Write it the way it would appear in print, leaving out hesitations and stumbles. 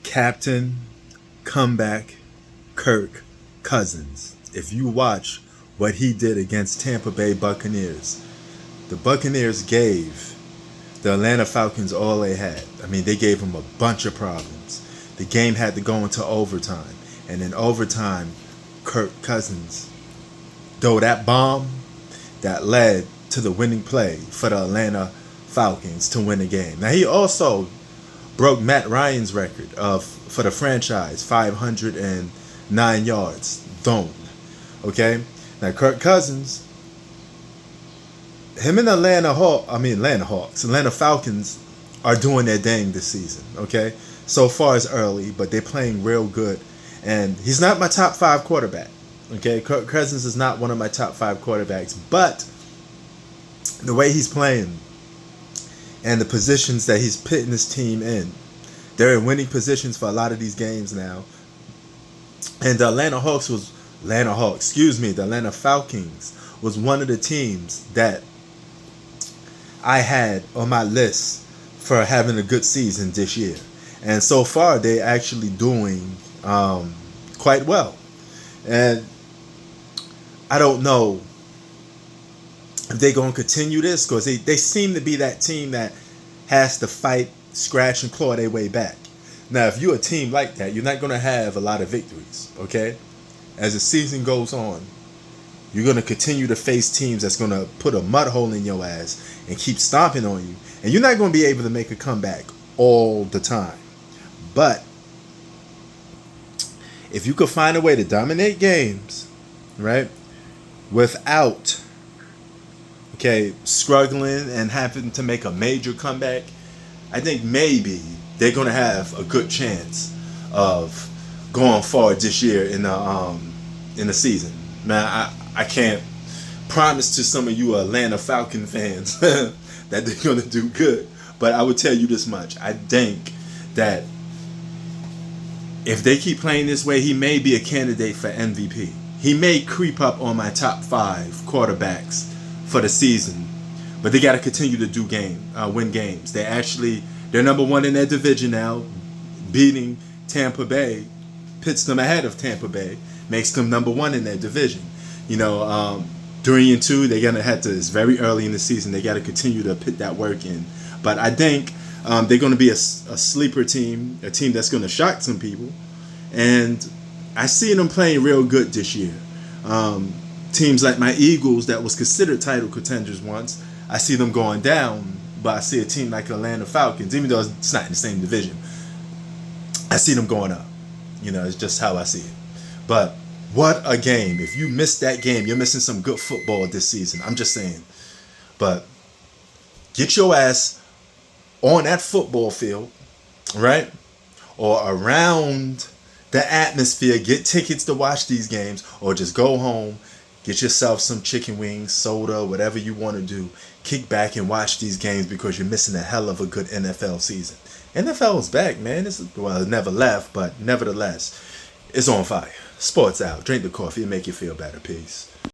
Captain Comeback Kirk Cousins. If you watch what he did against Tampa Bay Buccaneers, the Buccaneers gave the Atlanta Falcons all they had. I mean, they gave them a bunch of problems. The game had to go into overtime. And in overtime, Kirk Cousins threw that bomb that led to the winning play for the Atlanta Falcons to win the game. Now, he also broke Matt Ryan's record of for the franchise, 509 yards thrown. Okay? Now, Kirk Cousins, him and Atlanta Falcons are doing their thing this season, okay? So far it's early, but they're playing real good. And he's not my top 5 quarterback, okay? Kirk Cousins is not one of my top 5 quarterbacks, but the way he's playing and the positions that he's putting his team in, they're in winning positions for a lot of these games now. And the Atlanta Falcons was one of the teams that I had on my list for having a good season this year. And so far, they're actually doing quite well. And I don't know if they're going to continue this, because they seem to be that team that has to fight, scratch, and claw their way back. Now, if you're a team like that, you're not going to have a lot of victories, okay? As the season goes on, you're going to continue to face teams that's going to put a mud hole in your ass and keep stomping on you. And you're not going to be able to make a comeback all the time. But if you could find a way to dominate games, right, without, struggling and having to make a major comeback, I think maybe they're going to have a good chance of going forward this year in the season. Man, I can't promise to some of you Atlanta Falcon fans that they're going to do good. But I would tell you this much. I think that if they keep playing this way, he may be a candidate for MVP. He may creep up on my top 5 quarterbacks for the season. But they got to continue to win games. They're number 1 in their division now. Beating Tampa Bay pits them ahead of Tampa Bay, makes them number 1 in their division. 3-2, they're gonna have to. It's very early in the season. They got to continue to put that work in. But I think they're going to be a sleeper team, a team that's going to shock some people. And I see them playing real good this year. Teams like my Eagles, that was considered title contenders once, I see them going down. But I see a team like Atlanta Falcons, even though it's not in the same division, I see them going up. It's just how I see it. But what a game. If you missed that game, you're missing some good football this season. I'm just saying. But get your ass on that football field, right? Or around the atmosphere. Get tickets to watch these games. Or just go home, get yourself some chicken wings, soda, whatever you want to do. Kick back and watch these games, because you're missing a hell of a good NFL season. NFL is back, man. It never left, but nevertheless, it's on fire. Sports out. Drink the coffee and make you feel better. Peace.